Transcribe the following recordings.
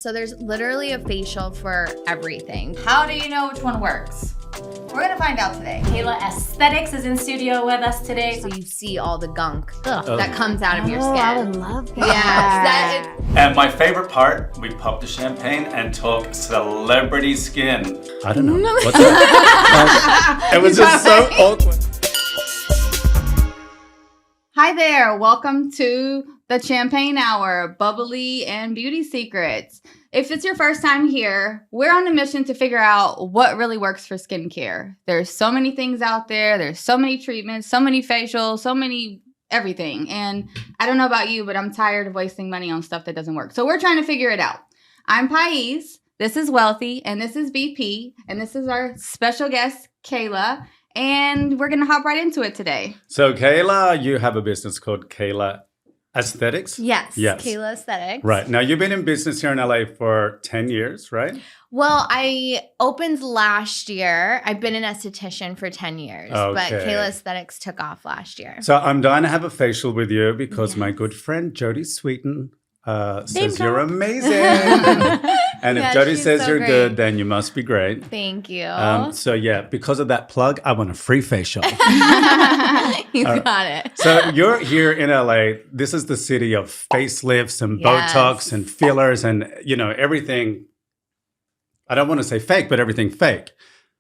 So there's literally a facial for everything. How do you know which one works? We're gonna find out today. Caela Aesthetics is in studio with us today. So you see all the gunk that comes out of your skin. I would love that. Yeah. And my favorite part, we pop the champagne and talk celebrity skin. I don't know. What's that? It was just so awkward. Hi there, welcome to the Champagne Hour, Bubbly and Beauty Secrets. If it's your first time here, we're on a mission to figure out what really works for skincare. There's so many things out there. There's so many treatments, so many facials, so many everything. And I don't know about you, but I'm tired of wasting money on stuff that doesn't work. So we're trying to figure it out. I'm Pais, this is Wealthy, and this is BP, and this is our special guest, Caela. And we're going to hop right into it today. So, Caela, you have a business called Caela Aesthetics? Yes. Caela Aesthetics. Right. Now, you've been in business here in LA for 10 years, right? Well, I opened last year. I've been an esthetician for 10 years, but Caela Aesthetics took off last year. So, I'm dying to have a facial with you because my good friend Jody Sweeten says you're amazing. And if Jody says so you're great. good, then you must be great. Thank you. So, yeah, because of that plug, I want a free facial. You got it. So you're here in LA. This is the city of facelifts and Botox and fillers and, you know, everything. I don't want to say fake, but everything fake.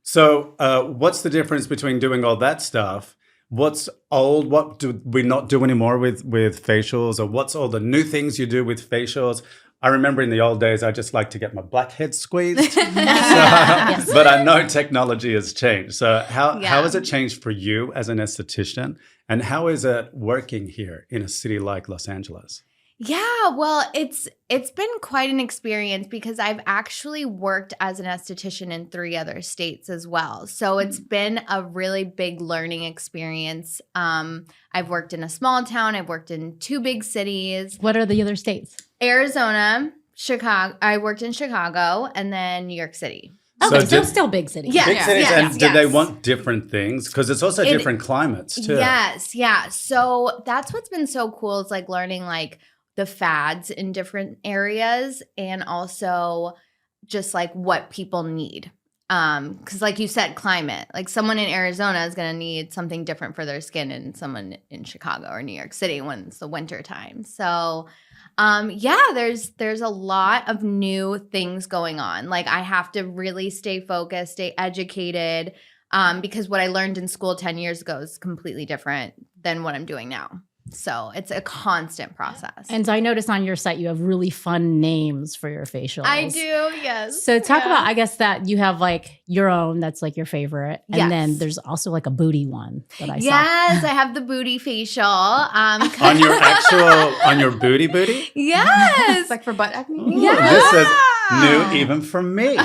So what's the difference between doing all that stuff? What's old? What do we not do anymore with facials? Or what's all the new things you do with facials? I remember in the old days, I just like to get my blackhead squeezed. But I know technology has changed. So how has it changed for you as an esthetician? And how is it working here in a city like Los Angeles? Yeah, well, it's been quite an experience because I've actually worked as an esthetician in 3 other states as well. So it's been a really big learning experience. I've worked in a small town. I've worked in 2 big cities. What are the other states? Arizona, Chicago. I worked in Chicago and then New York City. Okay, so still big cities. Yeah. Big cities, and do they want different things? Because it's also different climates too. Yes, yeah. So that's what's been so cool is like learning like the fads in different areas and also just like what people need. Because like you said, climate, like someone in Arizona is going to need something different for their skin than someone in Chicago or New York City when it's the winter time. So there's a lot of new things going on. Like I have to really stay focused, stay educated, because what I learned in school 10 years ago is completely different than what I'm doing now. So it's a constant process. And so I noticed on your site you have really fun names for your facials. I do, yes. So talk about, I guess, that you have like your own, that's like your favorite. And then there's also like a booty one that I saw. Yes, I have the booty facial. On your booty? Yes. It's like for butt acne? Yeah. This is new even for me.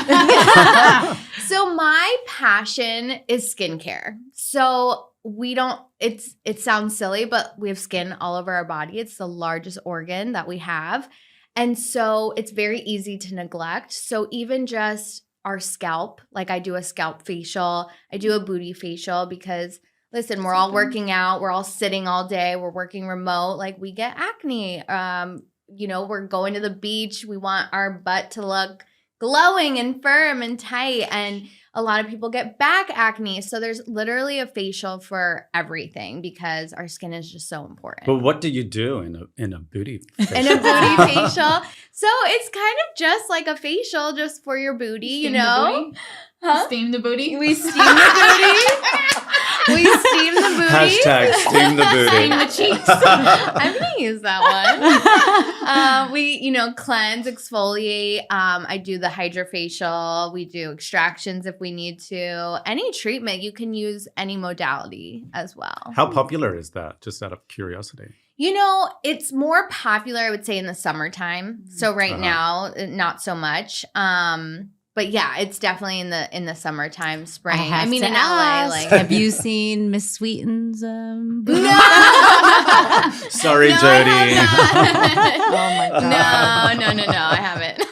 So my passion is skincare. So it sounds silly, but we have skin all over our body. It's the largest organ that we have. And so it's very easy to neglect. So even just our scalp, like I do a scalp facial, I do a booty facial because listen, we're all working out, we're all sitting all day, we're working remote, like we get acne. We're going to the beach, we want our butt to look glowing and firm and tight, and a lot of people get back acne. So there's literally a facial for everything because our skin is just so important. But what do you do in a booty facial? In a booty facial? So it's kind of just like a facial just for your booty, Steam the booty? Huh? Steam the booty? We steam the booty. We steam the booty. Hashtag steam the booty. Steam the cheeks. I'm going to use that one. We, cleanse, exfoliate. I do the hydrofacial. We do extractions if we need to. Any treatment, you can use any modality as well. How popular is that? Just out of curiosity. It's more popular, I would say, in the summertime. So right now, not so much. But yeah, it's definitely in the summertime, spring. I mean, to in LA, ask, like have you seen Miss Sweeten's booty? Sorry, No, Jody. I have not. Oh my God. No, I haven't.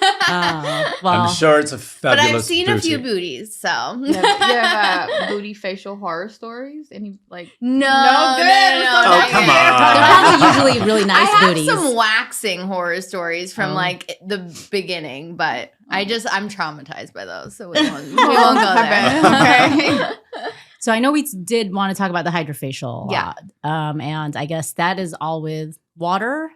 Well, I'm sure it's a But fabulous I've seen a booty. few booties, so You have booty facial horror stories? Any like no, Oh, come they're on. probably usually really nice I have booties. some waxing horror stories from Oh. like the beginning, but I'm traumatized by those, so we won't go there. Okay. So I know we did want to talk about the hydrofacial a Yeah. lot. And I guess that is all with water.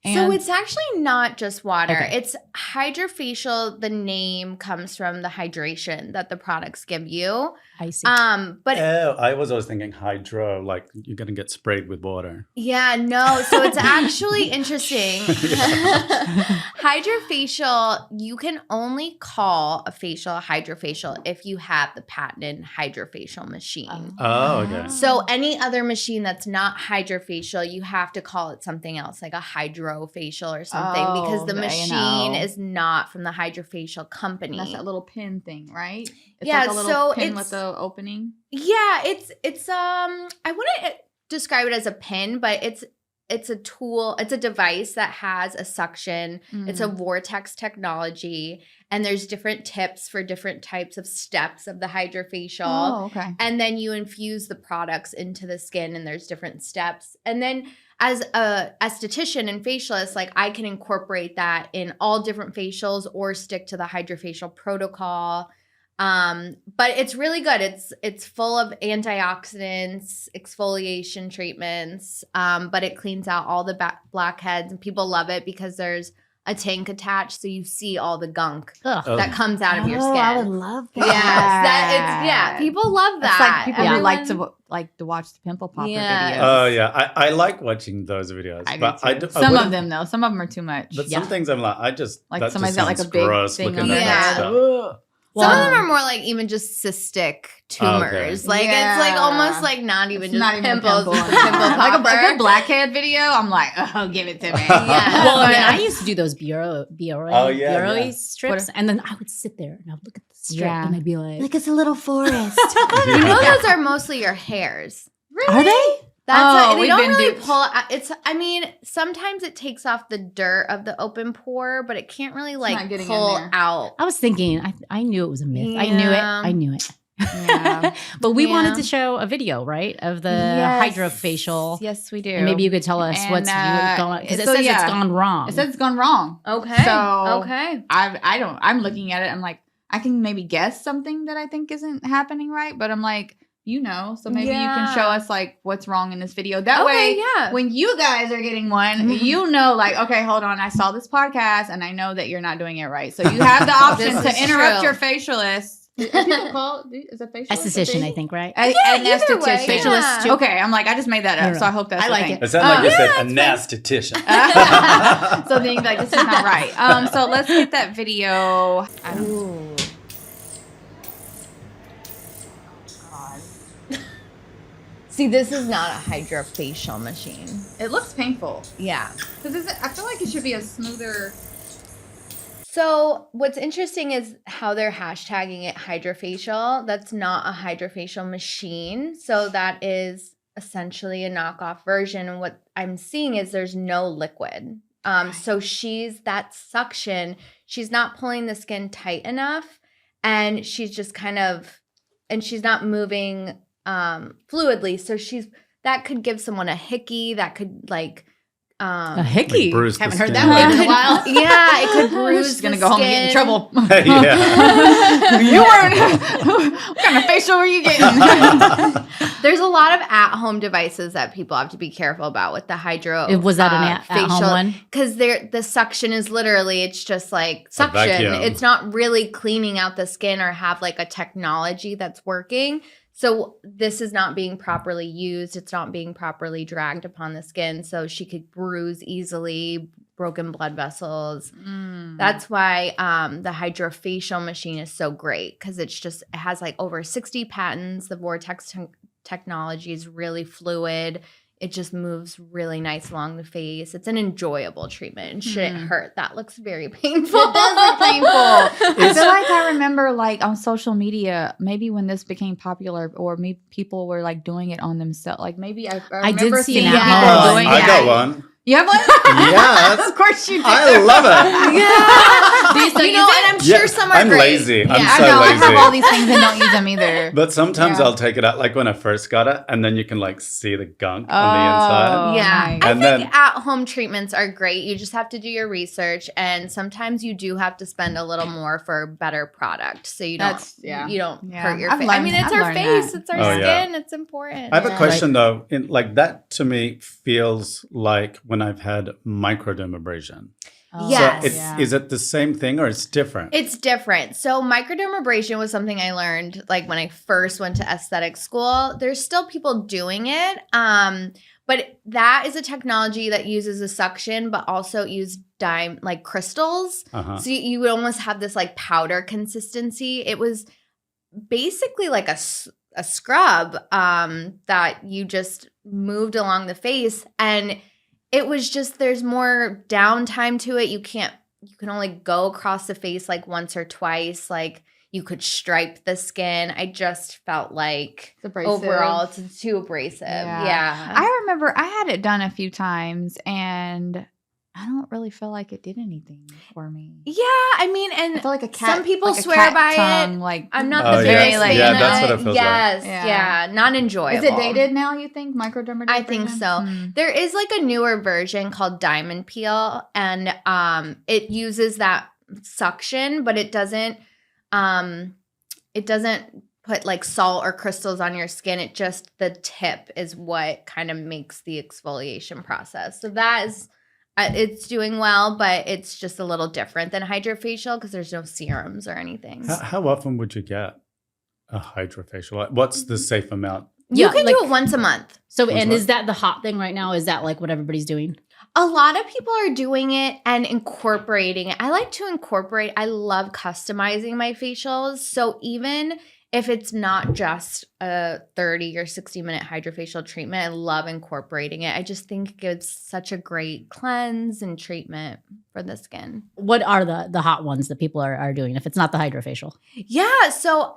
So And it's actually not just water. Okay. It's hydrofacial. The name comes from the hydration that the products give you. I see. But Oh, I was always thinking hydro, like you're going to get sprayed with water. yeah, no. So it's actually interesting. Hydrofacial, you can only call a facial hydrofacial if you have the patented hydrofacial machine. Oh, okay. So any other machine that's not hydrofacial, you have to call it something else, like a hydrofacial or something, because the Oh, machine A&O. is not from the hydrofacial company. That's that little pin thing, right? It's Yeah, like a little so pin it's- with the opening. Yeah, it's I wouldn't describe it as a pin, but it's a tool, it's a device that has a suction. It's a vortex technology, and there's different tips for different types of steps of the hydrofacial. Oh, okay. And then you infuse the products into the skin, and there's different steps. And then as a esthetician and facialist, like I can incorporate that in all different facials or stick to the hydrofacial protocol. But it's really good. It's full of antioxidants, exfoliation treatments, but it cleans out all the blackheads, and people love it because there's a tank attached, so you see all the gunk Ugh. Oh. that comes out of your skin. I would love that. Yes, people love that. It's like people who like Everyone- to watch the pimple popper Yeah. videos. Oh, yeah. I like watching those videos. I but do I too. do, I Some of wouldn't- them though. Some of them are too much. But Yeah. some things I'm like, that Like just somebody's got like a sounds big gross thing looking on at their that head. stuff. Ugh. Some of Well, them are more like even just cystic Oh, okay. tumors. Like Yeah. it's like almost like not even It's just not even pimples. a pimple. It's a pimple Like a popper. good blackhead video. I'm like, oh, give it to me. Yeah. well, I mean, Yeah. I used to do those bureau Oh, yeah, yeah. strips, and then I would sit there and I'd look at the strip, Yeah. and I'd be like, it's a little forest. You know those are mostly your hairs. "Are they?" That's Oh, they we've don't been really do- pull. It's. I mean, sometimes it takes off the dirt of the open pore, but it can't really not like getting in pull there. out. I was thinking, I knew it was a myth. I Yeah. knew it. Yeah. But we Yeah. wanted to show a video, right, of the hydrofacial. Yes, we do. And maybe you could tell us And, what's going because it so, says yeah. it's gone wrong. It says it's gone wrong. Okay. So- okay. I'm looking at it. I'm like, I can maybe guess something that I think isn't happening right, but I'm like, so maybe you can show us like what's wrong in this video. That way, yeah. when you guys are getting one, you know, like, okay, hold on, I saw this podcast and I know that you're not doing it right. So you have the option This to is interrupt true. your facialist. People call is a facialist? esthetician, I think, right? An either way, esthetician. yeah. too. Okay, I'm like, I just made that up, No. so I hope that's I the like thing. it. It sounded like you said a that's nastetician. So then you're like, this is not right. So let's get that video. Ooh. See, this is not a hydrofacial machine. It looks painful. Yeah. Because I feel like it should be a smoother. So what's interesting is how they're hashtagging it hydrofacial. That's not a hydrofacial machine. So that is essentially a knockoff version. And what I'm seeing is there's no liquid. So that suction, she's not pulling the skin tight enough, and she's just and she's not moving fluidly. So that could give someone a hickey. That could A hickey. Like bruise the Haven't heard skin. that word in a while. Yeah, it could bruise. She's gonna the go home and get in skin. trouble. Yeah. You weren't. What kind of facial were you getting? There's a lot of at-home devices that people have to be careful about with the hydro. Was that an at-home one? Because the suction is literally, it's just like suction. vacuum. It's not really cleaning out the skin or have like a technology that's working. So this is not being properly used. It's not being properly dragged upon the skin. So she could bruise easily, broken blood vessels. That's why the hydrofacial machine is so great, because it has like over 60 patents. The vortex technology is really fluid. it just moves really nice along the face. It's an enjoyable treatment. It shouldn't hurt. That looks very painful. It does look painful. I feel like I remember like on social media, maybe when this became popular, or maybe people were like doing it on themselves. Like maybe I remember did see seeing an people ad. doing I it. got one. You have one? Yes. Of course you do. I love it. Yeah. Do you still You use know, it? and I'm sure some are I'm great. lazy. I'm Yeah. so I know. I lazy. have all these things and don't use them either. But sometimes Yeah. I'll take it out, like when I first got it, and then you can like see the gunk on the inside. Oh, Yeah, nice. I And think then- at-home treatments are great. You just have to do your research, and sometimes you do have to spend a little more for a better product, so you don't Yeah. hurt your I've face. I mean, learned- it's I've our learned face, that. it's our Oh, yeah. skin, it's important. I have a Yeah. question though. In like that to me feels like when I've had microdermabrasion. Oh, Yes. So is it the same thing or it's different? It's different. So microdermabrasion was something I learned like when I first went to aesthetic school. There's still people doing it. But that is a technology that uses a suction, but also use like crystals. Uh-huh. So you would almost have this like powder consistency. It was basically like a scrub that you just moved along the face, and it was just there's more downtime to it. You can only go across the face like once or twice. Like you could stripe the skin. I just felt like It's abrasive. overall it's too abrasive. Yeah. I remember I had it done a few times and I don't really feel like it did anything for me. Yeah, I mean, I and feel like a cat. some people like a swear cat by tongue, it. Like I'm not Oh, the yeah. biggest fan Yeah, of that's what it it. feels yes, like. Yeah. yeah, not enjoyable. Is it dated now? You think microdermabrasion? I think so. There is like a newer version called Diamond Peel, and it uses that suction, but it doesn't put like salt or crystals on your skin. It just the tip is what kind of makes the exfoliation process. So that is it's doing well, but it's just a little different than hydrofacial because there's no serums or anything. How often would you get a hydrofacial? What's the safe amount? You Yeah, can like- do it once a month. So, What's and what? is that the hot thing right now? Is that like what everybody's doing? A lot of people are doing it and incorporating it. I like to incorporate. I love customizing my facials. So even if it's not just a 30 or 60-minute hydrofacial treatment, I love incorporating it. I just think it gives such a great cleanse and treatment for the skin. What are the hot ones that people are doing if it's not the hydrofacial? Yeah. So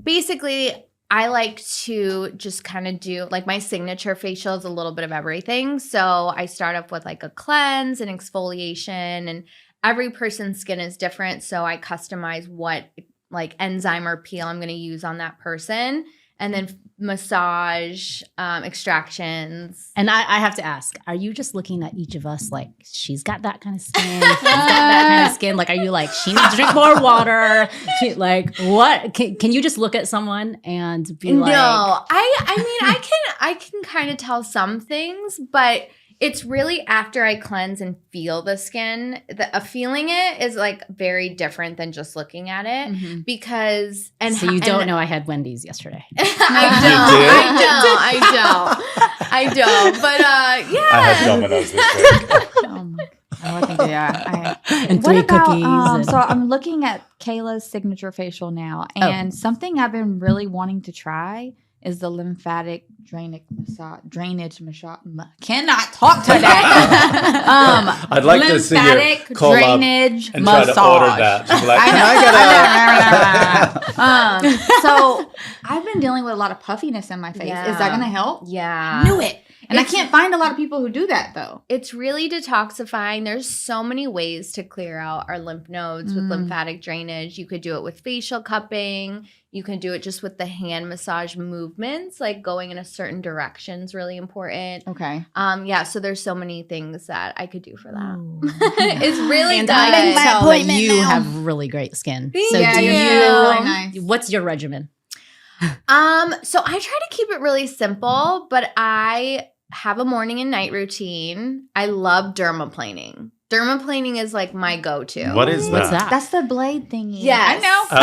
basically, I like to just kind of do like my signature facial is a little bit of everything. So I start off with like a cleanse and exfoliation, and every person's skin is different. So I customize what like enzyme or peel I'm going to use on that person, and then massage, extractions. And I have to ask, are you just looking at each of us like she's got that kind of skin? She's got that kind of skin. Like, are you like, she needs to drink more water? Like, what? Can you just look at someone and be like, No, I mean, I can kind of tell some things, but it's really after I cleanse and feel the skin. Feeling it is like very different than just looking at it Mhm. because so you don't know I had Wendy's yesterday. I don't. But yeah. I had Domino's this week. Oh my God. I think And what 3 about, cookies. and- so I'm looking at Caela's signature facial now, and something I've been really wanting to try is the lymphatic drainage massage. Cannot talk today. I'd like to see you lymphatic call up drainage and massage. try to order that. She'd be like, can I get a... So I've been dealing with a lot of puffiness in my face. Yeah. Is that going to help? Yeah. Knew it. And I can't find a lot of people who do that though. It's really detoxifying. There's so many ways to clear out our lymph nodes with lymphatic drainage. You could do it with facial cupping. You can do it just with the hand massage movements, like going in a certain direction is really important. Okay. Yeah, so there's so many things that I could do for that. Ooh. It's really and good. I can My tell that appointment you now. have really great skin. Thank So yeah, do you're you, really nice. what's your regimen? So I try to keep it really simple, but I have a morning and night routine. I love dermaplaning. Dermaplaning is like my go-to. What is What's that? that? That's the blade thingy. Yes. I know. Oh,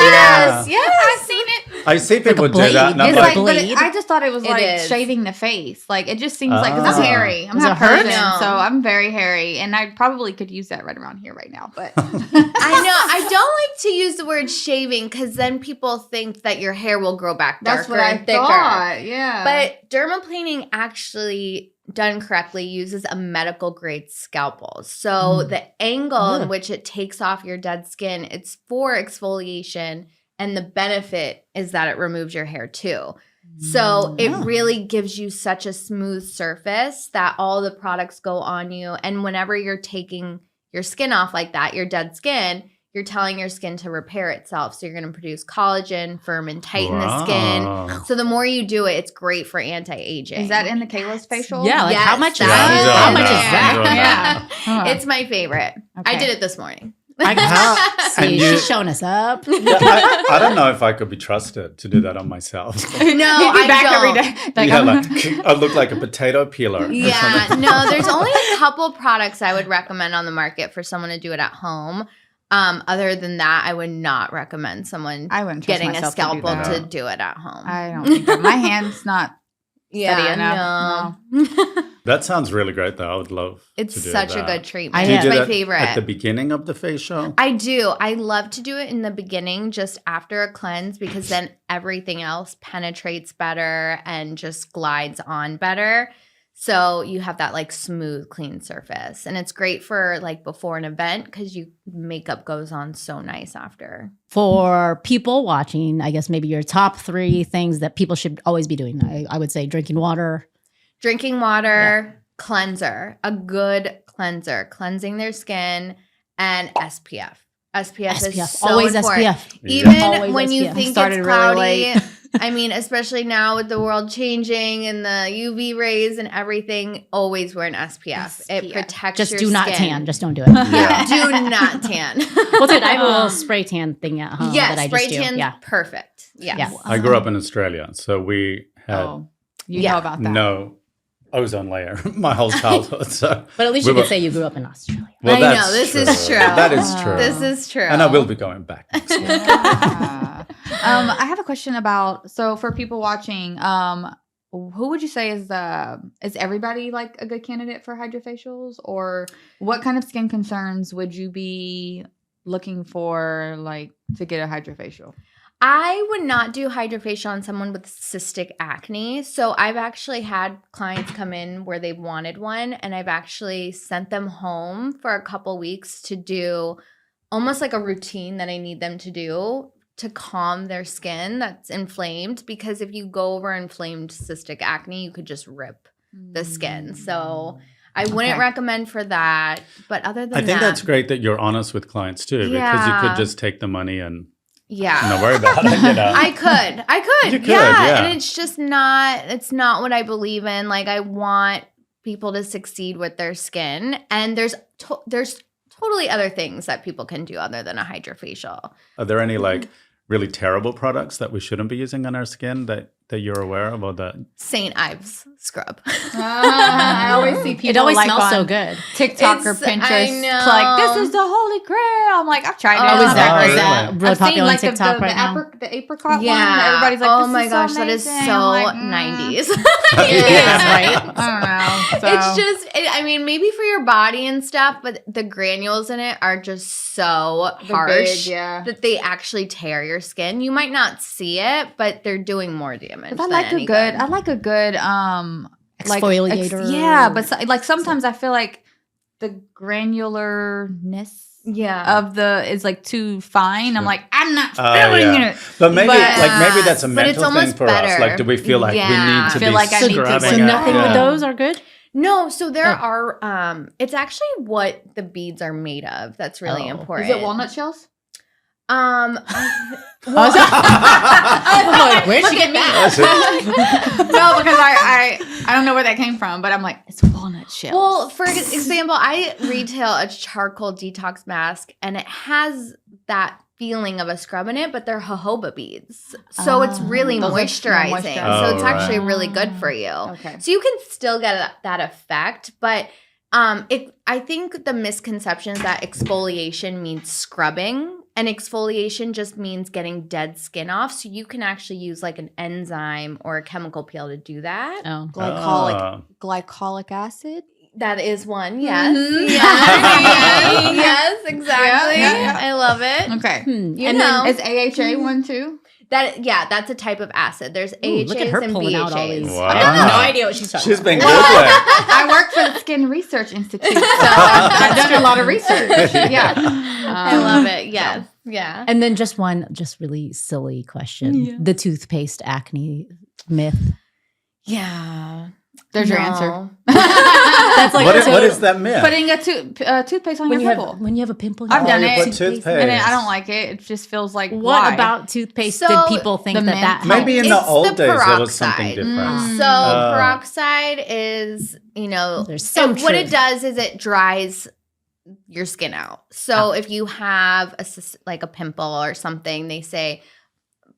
yeah. Yes. I've seen it. I see people do blade. that. And I'm It's like like, blade. but I just thought it was It like is. shaving the face. Like it just seems like because I'm Ah. hairy. I'm Does half it hurt? Persian, No. so I'm very hairy, and I probably could use that right around here right now. But I know. I don't like to use the word shaving because then people think that your hair will grow back darker that's what I and thicker. thought. Yeah, But dermaplaning actually done correctly uses a medical grade scalpel. So the angle in Ugh. which it takes off your dead skin, it's for exfoliation, and the benefit is that it removes your hair too. So it Oh. really gives you such a smooth surface that all the products go on you. And whenever you're taking your skin off like that, your dead skin, you're telling your skin to repair itself. So you're going to produce collagen, firm and tighten the skin. Wow. So the more you do it, it's great for anti-aging. is that in the Caela's facial? Yeah, like how Yes, much is that that? is How in much is there. that? Huh. It's my favorite. I Okay. did it this morning. How- See, and you- she's showing us up. Yeah, I don't know if I could be trusted to do that on myself. No, He'd be I back don't. every day. Like, Yeah, I'm- like I look like a potato peeler. Yeah, no, there's only a couple products I would recommend on the market for someone to do it at home. Other than that, I would not recommend someone I wouldn't trust getting a myself scalpel to do to that. do it at home. I don't think that. My hand's not. yeah, enough, no. That sounds really great, though. I would love It's to do such that. a good treatment. I Do you It's do my that favorite. at the beginning of the facial? I do. I love to do it in the beginning, just after a cleanse, because then everything else penetrates better and just glides on better. So you have that like smooth, clean surface. And it's great for like before an event because makeup goes on so nice after. For people watching, I guess maybe your top 3 things that people should always be doing. I would say drinking water. Drinking water, cleanser, a good cleanser, cleansing their skin, and SPF. SPF is so always important. SPF. Even Always when you SPF. think Started it's really cloudy, late. I mean, especially now with the world changing and the UV rays and everything, always wear an SPF. It SPF. protects Just your do not skin. tan. Just don't do it. Yeah, do not tan. Well, dude, I have a little spray tan thing at home Yes, that I spray just do. tan's Yeah. perfect. Yes. Yeah. I grew up in Australia, so we had Oh, you Yeah. know about that. no ozone layer my whole childhood. So, But at least We you were- could say you grew up in Australia. well, I know, that's this is true. That is true. This is true. And I will be going back next year. Yeah. I have a question about for people watching, who would you say is everybody like a good candidate for hydrofacials, or what kind of skin concerns would you be looking for like to get a hydrofacial? I would not do hydrofacial on someone with cystic acne. So I've actually had clients come in where they wanted one, and I've actually sent them home for a couple weeks to do almost like a routine that I need them to do to calm their skin that's inflamed. Because if you go over inflamed cystic acne, you could just rip the skin. So I wouldn't Okay. recommend for that. But other than I think that, that's great that you're honest with clients too, because you Yeah. could just take the money and yeah. not worry about it. You know? I could. You could, yeah. yeah. And it's just it's not what I believe in. Like, I want people to succeed with their skin. And there's totally other things that people can do other than a hydrofacial. Are there any like really terrible products that we shouldn't be using on our skin that you're aware of, or that? St. Ives scrub. I always see people. It always like smells on so good. TikTok or It's- Pinterest. I Like, know. this is the holy grail. I'm like, I've tried it. Oh, It's is not that- great. is that really? really I've seen popular on like TikTok right now? the apricot Yeah. one. Everybody's like, oh this my is gosh, so that is amazing. so I'm like, 90s. Yeah, right? I don't know. So. It's just, I mean, maybe for your body and stuff, but the granules in it are just so They're harsh big, yeah. that they actually tear your skin. You might not see it, but they're doing more damage. But I than like any a good. good. I like a good like, Exfoliator. yeah, but like sometimes I feel like the granularness Yeah. of is like too fine. I'm like, I'm not Oh, feeling yeah. it. But maybe But- maybe that's a but it's mental thing almost for us. better. Like, do we feel like we Yeah. need to Feel be like I need to scrubbing be- So it? nothing Yeah. with those are good? No, so there Oh. are it's actually what the beads are made of that's really Oh. important. Is it walnut shells? Well, I'm like, where'd she get that? No, because I don't know where that came from, but I'm like, it's walnut shells. Well, for example, I retail a charcoal detox mask, and it has that feeling of a scrub in it, but they're jojoba beads. So it's really Those are more moisturizing. moisturizing. So it's Oh, actually right. really good for you. Okay. So you can still get that effect, but I think the misconception is that exfoliation means scrubbing, And exfoliation just means getting dead skin off. So you can actually use like an enzyme or a chemical peel to do that. Oh. Glycolic acid. That is one, yes. Mhm. Yes, exactly. Yeah. I love it. Okay. You And know. Is AHA one too? That's a type of acid. There's AHAs Look at her and pulling BHAs. out all these. Wow. I have no idea what she's talking She's about. been good there. I work for the Skin Research Institute, so I've done a lot of research. Yeah. I love it. Yes. Yeah. And then just really silly question. Yeah. The toothpaste acne myth. Yeah. There's your No. answer. That's like What is that myth? Putting a toothpaste on when your you pimple. have when you have a pimple. I've done you it. put toothpaste. And then I don't like it. It just feels like What why? about toothpaste So, did people think the that mint? that Maybe in the It's old the days there was something peroxide. different. So Oh. peroxide is, There's some what it truth. does is it dries your skin out. So if you have like a pimple or something, they say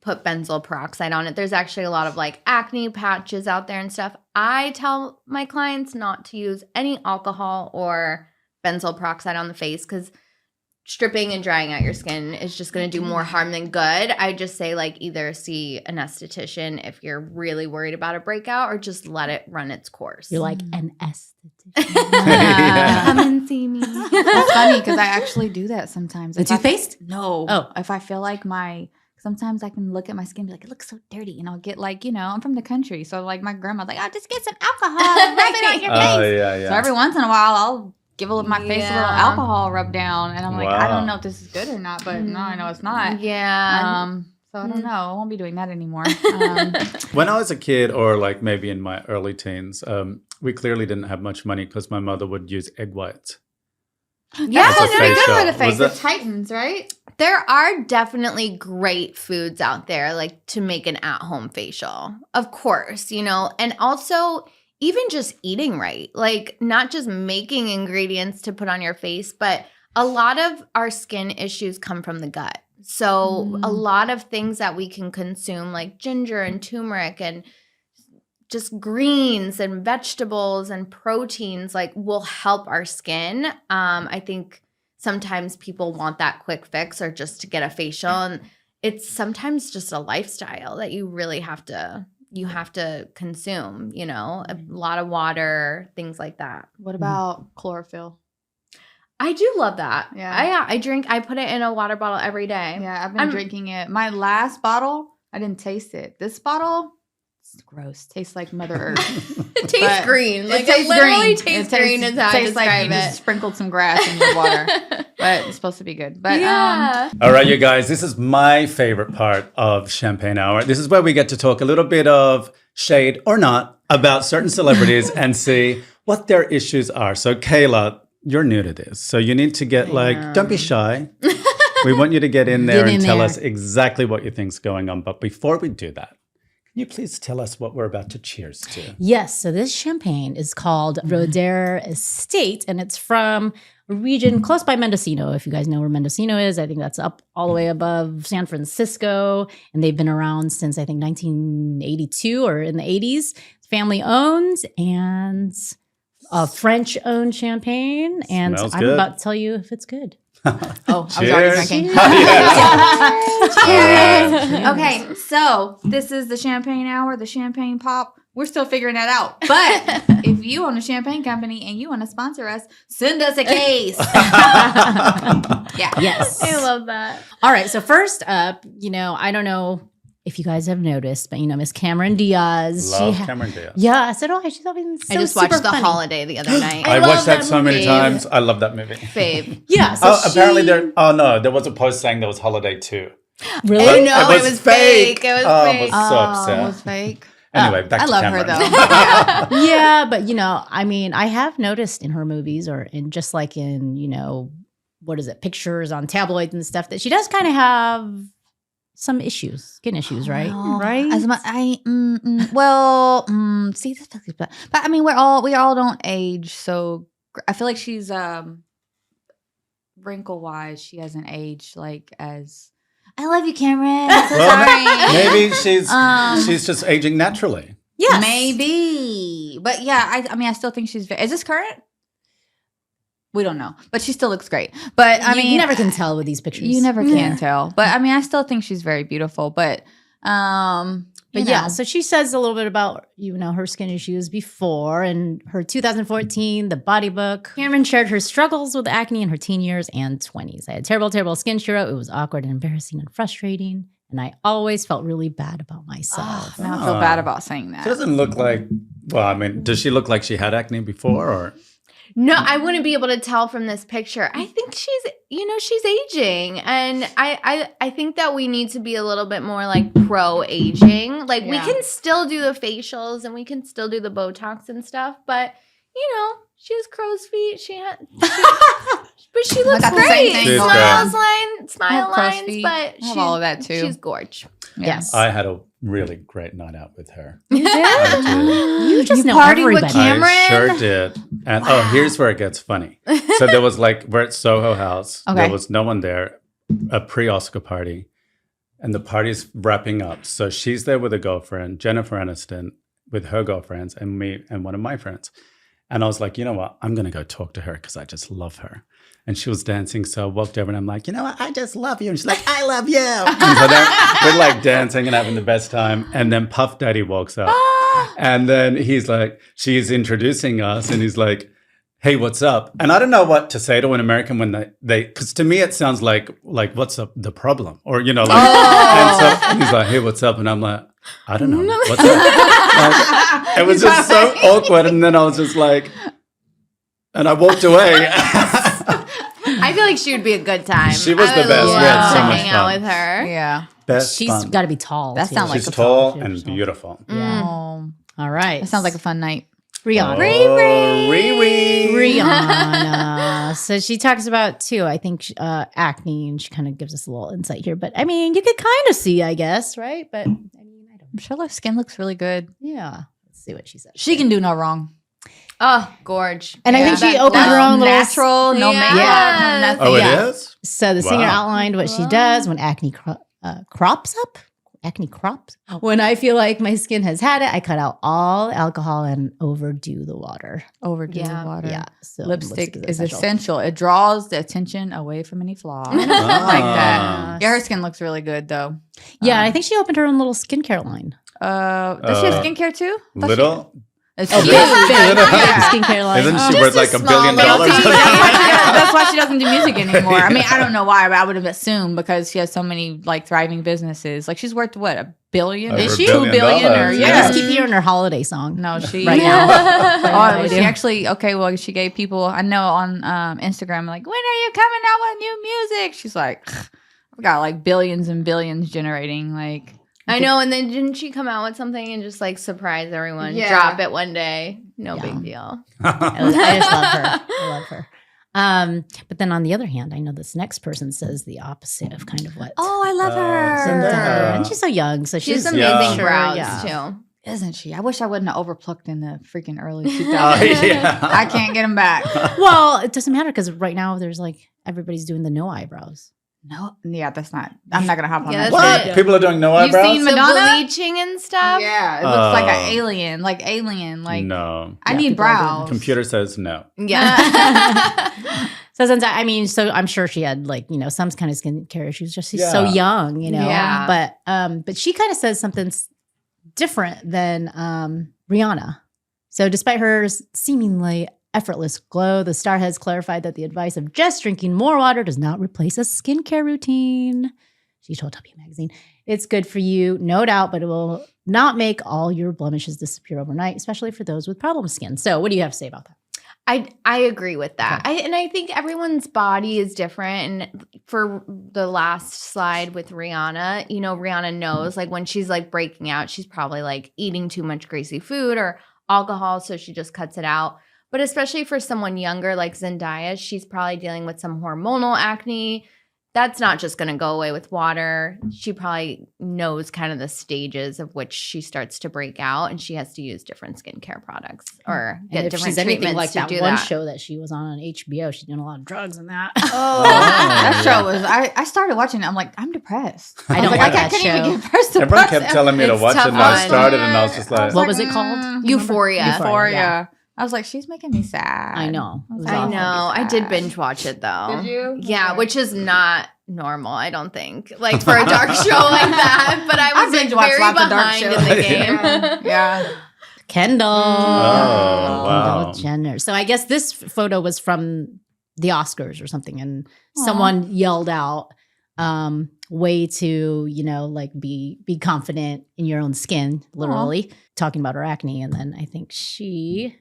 put benzoyl peroxide on it. There's actually a lot of like acne patches out there and stuff. I tell my clients not to use any alcohol or benzoyl peroxide on the face because stripping and drying out your skin is just going to do more harm than good. I just say like either see an esthetician if you're really worried about a breakout or just let it run its course. You're like an esthetician. Yeah. Come and see me. It's funny because I actually do that sometimes. The If I- toothpaste? No. Oh. If I feel like sometimes I can look at my skin and be like, it looks so dirty. And I'll get like, I'm from the country. So like my grandma's like, oh, just get some alcohol and rub it on your Oh, face. yeah, yeah. So every once in a while, I'll give my face a little Yeah. alcohol rub down. And I'm like, I Wow. don't know if this is good or not, but no, I know it's not. Yeah. So I don't know. I won't be doing that anymore. When I was a kid, or like maybe in my early teens, we clearly didn't have much money because my mother would use egg whites. Yeah, As a That's really good facial. for the face. Was The that- Titans, right? there are definitely great foods out there like to make an at-home facial. Of course, and also even just eating right. Like not just making ingredients to put on your face, but a lot of our skin issues come from the gut. So a lot of things that we can consume like ginger and turmeric and just greens and vegetables and proteins like will help our skin. I think sometimes people want that quick fix or just to get a facial, and it's sometimes just a lifestyle that you really have to consume, a lot of water, things like that. What about chlorophyll? I do love that. Yeah. I put it in a water bottle every day. Yeah, I've been drinking it. My last bottle, I didn't taste it. This bottle, it's gross. Tastes like Mother Earth. It tastes But green. Like tastes it literally green. tastes It green is how I tastes like describe you just sprinkled some grass in your water. But it's supposed to be good. But yeah. All right, you guys, this is my favorite part of Champagne Hour. This is where we get to talk a little bit of shade or not about certain celebrities and see what their issues are. So, Caela, you're new to this. So you need to get don't be shy. We want you to get in there Get in and tell there. us exactly what you think's going on. But before we do that, can you please tell us what we're about to cheers to? Yes, so this champagne is called Roder Estate, and it's from a region close by Mendocino. If you guys know where Mendocino is, I think that's up all the way above San Francisco, and they've been around since I think 1982 or in the 80s. It's family owned and a French-owned champagne, and Smells I'm good. about to tell you if it's good. I was already Cheers. drinking. Cheers. Okay, so this is the Champagne Hour, the Champagne Pop. We're still figuring that out. But if you own a champagne company and you want to sponsor us, send us a case. Yeah. Yes. I love that. All right. So first up, I don't know if you guys have noticed, but Miss Cameron Diaz. Love Cameron Diaz. Yeah, I said, she's always so I just super watched The funny. Holiday the other night. I love watched that that so many movie. times. I love that movie. Fave. Yeah. So Apparently there was a post saying there was Holiday 2. really. Oh, no, it was fake. It was I fake. was so It upset. was fake. Anyway, back I to love Cameron. her though. Yeah, but I have noticed in her movies or in just like in, what is it, pictures on tabloids and stuff that she does kind of have some issues, skin issues, right? Well, Right? As much, see, but I mean, we all don't age. So I feel like she's wrinkle wise, she hasn't aged like as. I love you, Cameron. I'm so Well, sorry. maybe Um, she's just aging naturally. Yes. Oh, Maybe, but yeah, I mean, I still think she's. Is this current? We don't know, but she still looks great. But I mean, you never can tell with these pictures. You never can tell. But I mean, I still think she's very beautiful. But yeah, so she says a little bit about, her skin issues before. In her 2014, The Body Book, Cameron shared her struggles with acne in her teen years and 20s. I had terrible skin shiro. It was awkward and embarrassing and frustrating. And I always felt really bad about myself. Now I feel bad about saying that. She doesn't look like, well, I mean, does she look like she had acne before or? No, I wouldn't be able to tell from this picture. I think she's aging. And I think that we need to be a little bit more like pro-aging. Like we can still do the facials and we can still do the Botox and stuff. But, she has crow's feet. But she looks great. Smile lines, but I have all of that too. She's gorge. Yes. I had a really great night out with her. You did? I did. You just know partied everybody. with Cameron? I sure did. And here's where it gets funny. So there was we're at Soho House. Okay. There was no one there, a pre-Oscar party. And the party's wrapping up. So she's there with a girlfriend, Jennifer Aniston, with her girlfriends, and me and one of my friends. And I was like, you know what? I'm going to go talk to her because I just love her. And she was dancing. So I walked over and I'm like, you know what? I just love you. And she's like, I love you. And so we're dancing and having the best time. And then Puff Daddy walks up. And then he's like, she's introducing us. And he's like, hey, what's up? And I don't know what to say to an American when they because to me it sounds like what's up the problem? Or, and so he's like, hey, what's up? And I'm like, I don't know. What's up? It was just so awkward. And then I was just like, and I walked away. I feel like she would be a good time. She was the best. I would We had love so to much hang out fun. with her. Yeah. She's got to be tall. That too. sounds like She's a tall fun- and beautiful. Yeah. Oh, All right. that sounds like a fun night. Rihanna. Riri. Rihanna. So she talks about, too, I think, acne, and she kind of gives us a little insight here. But, I mean, you could kind of see, I guess, right? But, I mean, I don't know. Charlotte's skin looks really good. Yeah. Let's see what she says. She can do no wrong. Oh, gorge. And I think she opened her own little natural, no makeup, Yes. nothing. Oh, Yeah. it is? So the singer Wow. outlined what she does when acne crops up. Acne crops. When I feel like my skin has had it, I cut out all alcohol and overdo the water. Overdo Yeah. the water. Yeah. So Lipstick is essential. It draws the attention away from any flaw. I like Ah. that. Yeah, her skin looks really good though. Yeah, I think she opened her own little skincare line. Does she have skincare too? Little? It's Oh, big. big Yeah. skincare line. Isn't she Just worth a like $1 billion? small little That's why she doesn't do music anymore. I mean, I don't know why, but I would have assumed because she has so many thriving businesses. Like she's worth what, $1 billion? Over Is $1 she billion? $2 billion? Or I yeah? just keep hearing her holiday song. No, she Right now. Oh, she actually she gave people I know on Instagram like, when are you coming out with new music? She's like, I've got billions and billions generating I know, and then didn't she come out with something and just surprise everyone? Yeah. Drop it one day. No Yeah. big deal. I just love her. I love her. But then on the other hand, I know this next person says the opposite of kind of what. Oh, I love her. Zendaya. And she's so young, so She's she's amazing sure, brows yeah. too. Isn't she? I wish I wouldn't have overplucked in the freaking early 2000s. Oh, yeah. I can't get them back. Well, it doesn't matter because right now there's everybody's doing the no eyebrows. No, yeah, that's not. I'm not gonna hop on Yeah, that. that's train. it. What? People are doing no You've eyebrows? seen The Madonna? bleaching and stuff. Yeah, it looks like an Oh. alien, No. I Yeah, need people are doing brows. Computer says no. Yeah. So so I'm sure she had some kind of skincare issues. Just she's so Yeah. young, Yeah. But she kind of says something different than Rihanna. So despite her seemingly effortless glow, the star has clarified that the advice of just drinking more water does not replace a skincare routine. She told W Magazine, "It's good for you, no doubt, but it will not make all your blemishes disappear overnight, especially for those with problem skin." So what do you have to say about that? I agree with that. I think everyone's body is different. And for the last slide with Rihanna, Rihanna knows when she's breaking out, she's probably eating too much greasy food or alcohol, so she just cuts it out. But especially for someone younger like Zendaya, she's probably dealing with some hormonal acne. That's not just going to go away with water. She probably knows kind of the stages of which she starts to break out, and she has to use different skincare products or get And if different she's anything treatments like to that do one that. show that she was on HBO, she's doing a lot of drugs in that. Oh, That show was. I started watching it. I'm like, I'm depressed. I was don't like, like I that can't show. even get first Everyone kept telling me to It's watch it, tough and I on. started, and I was just like, What was it called? Euphoria. Euphoria. I was like, she's making me sad. I know. It was I awful. know. I did binge watch it though. Did you? Yeah, Okay. which is not normal, I don't think. Like for a dark show like that. But I was like binge watched very lots of dark behind shows. in the game. Yeah. Kendall. Oh, wow. Kendall Jenner. So I guess this photo was from the Oscars or something, and someone yelled out, way to, like be confident in your own skin, literally talking about her acne. And then I think she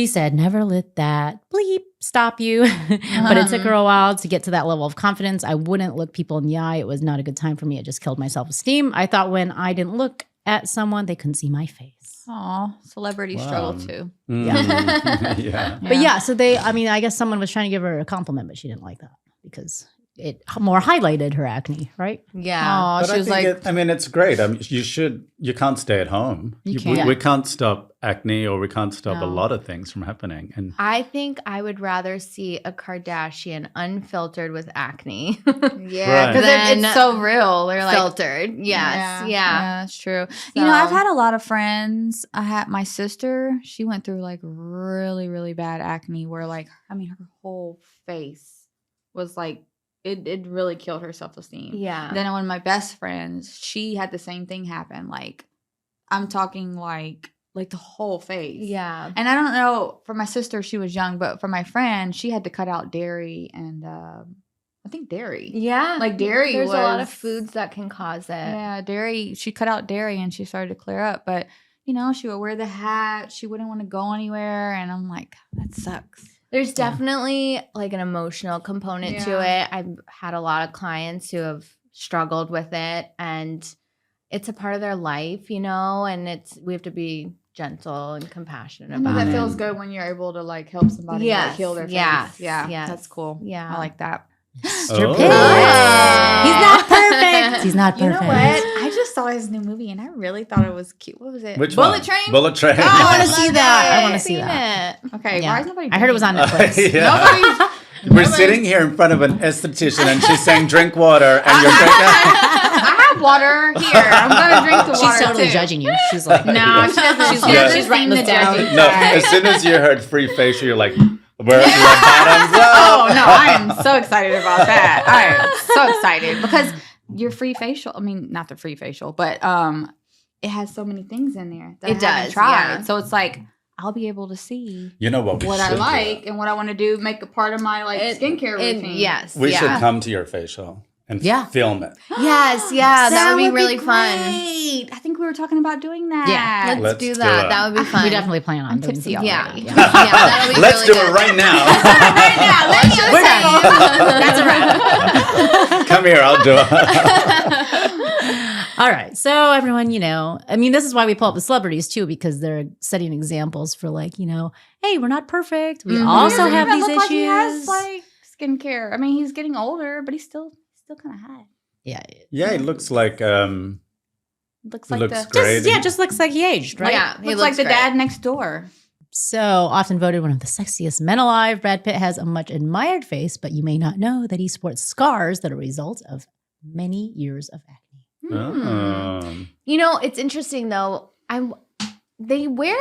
said, never let that bleep stop you. But it took her a while to get to that level of confidence. I wouldn't look people in the eye. It was not a good time for me. It just killed my self-esteem. I thought when I didn't look at someone, they couldn't see my face. Oh, celebrity struggle too. Yeah. But yeah, so I guess someone was trying to give her a compliment, but she didn't like that because it more highlighted her acne, right? Yeah. Oh, But she was like, it's great. I mean, you can't stay at home. You can't. We can't stop acne, or we can't stop a No. lot of things from happening. And I think I would rather see a Kardashian unfiltered with acne. yeah, Right. because Then it's so real. They're like, filtered. Yes. Yeah. that's true. So- I've had a lot of friends. I had my sister. She went through like really, really bad acne, where her whole face was like it really killed her self-esteem. Yeah. Then one of my best friends, she had the same thing happen. Like, I'm talking like the whole face. Yeah. And I don't know, for my sister, she was young, but for my friend, she had to cut out dairy and I think dairy. Yeah. Like dairy There's a lot of was- foods that can cause it. Yeah, dairy. She cut out dairy and she started to clear up. But, she would wear the hat. She wouldn't want to go anywhere. And I'm like, that sucks. There's definitely like an emotional component to it. I've had a lot of clients who have struggled with it, and it's a part of their life, and we have to be gentle and compassionate about That it. feels good when you're able to like help somebody Yes, heal their face. yes, Yeah, yes. that's cool. Yeah. I like that. Mr. Oh. Pitt. He's not perfect. He's not You perfect. know what? I just saw his new movie and I really thought it was cute. What was it? which Bullet one? Train? Bullet Train. Oh, I want to love see it. that. I want to Seen see that. it. Okay, Yeah. why is nobody I heard it was on drinking? Netflix. Yeah. We're sitting here in front of an esthetician, and she's saying, "Drink water," and you're drinking. I have water here. I'm gonna drink the water. She's totally too. judging you. She's like, No, she doesn't. She's, Yeah. she's writing the judging. No, as soon as you heard free facial, you're like, "Where are your bottoms up?" Oh no, I am so excited about that. I am so excited because your free facial. I mean, not the free facial, but it has so many things in there that It I haven't does, tried. yeah. So it's like I'll be able to see You know what? what I like and what I want to do, make a part of my skincare routine. Yes. We yeah. should come to your facial and film it. Yes. Yeah. That would be really fun. great. I think we were talking about doing that. Yeah. Let's do do that. it. That would be fun. we definitely plan on I'm doing tipsy something. already. Yeah. That'll be Let's really do good. it right now. We're done. That's a wrap. Come here, I'll do it. All right. So everyone, this is why we pull up the celebrities too, because they're setting examples for hey, we're not perfect. We also He doesn't have even these look issues. Like he has like skincare. I mean, he's getting older, but he's still kind of hot. yeah. Yeah, it looks like Looks It like looks the great. Just looks like he aged, right? Yeah. He looks like the great. dad next door. So often voted one of the sexiest men alive, Brad Pitt has a much admired face, but you may not know that he sports scars that are a result of many years of acne. It's interesting though. They wear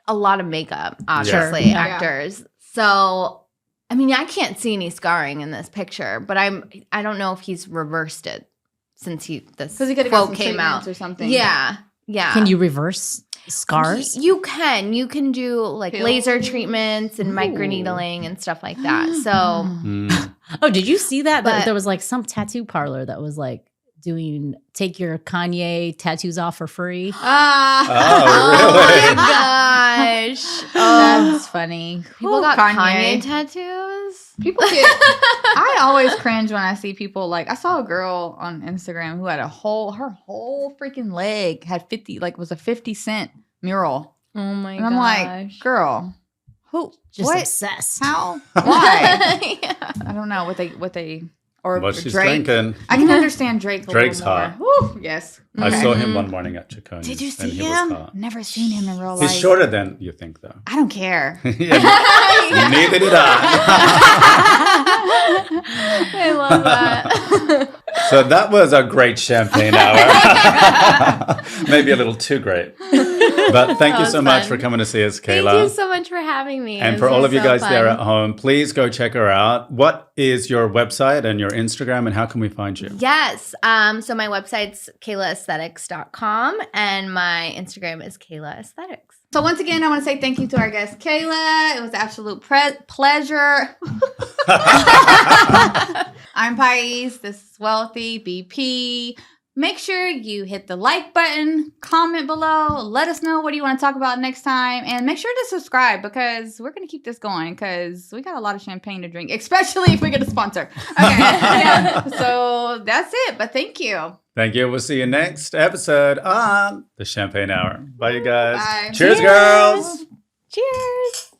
a lot of makeup, obviously, Sure. Yeah. actors. So, I can't see any scarring in this picture, but I don't know if he's reversed it since this Because he could have got quote some came out. treatments or something. Yeah. Yeah. Can you reverse scars? You can. You can do like Pills? laser treatments and microneedling and stuff like that. So, Oh, did you see that? But- There was like some tattoo parlor that was like take your Kanye tattoos off for free. Oh, really? my gosh. That's funny. People got Kanye tattoos? People get. I always cringe when I see people like. I saw a girl on Instagram who had her whole freaking leg had 50, was a 50 cent mural. Oh my And I'm like, girl, who? Just what? obsessed. How? Why? Yeah. I don't know what they or What she's Drake. drinking. I can understand Drake. Drake's little more. hot. Woo, yes. I Okay. saw him one morning at Chacon. Did you and see he was him? hot. Never seen him in real life. He's shorter than you think, though. I don't care. Yeah, neither did I. I love that. So that was a great champagne hour. Maybe a little too great. But thank you was so much fun. for coming to see us, Caela. Thank you so much for having me. And This for all was of you so guys there fun. at home, please go check her out. What is your website and your Instagram, and how can we find you? Yes. So my website's caelaesthetics.com and my Instagram is Caela Aesthetics. So once again, I want to say thank you to our guest, Caela. It was an absolute pleasure. I'm Pais. This is Wealthy BP. Make sure you hit the like button, comment below, let us know what do you want to talk about next time, and make sure to subscribe because we're going to keep this going because we got a lot of champagne to drink, especially if we get a sponsor. Okay, so that's it, but thank you. Thank you. We'll see you next episode on the Champagne Hour. Bye, you guys. Bye. Cheers, girls. Cheers.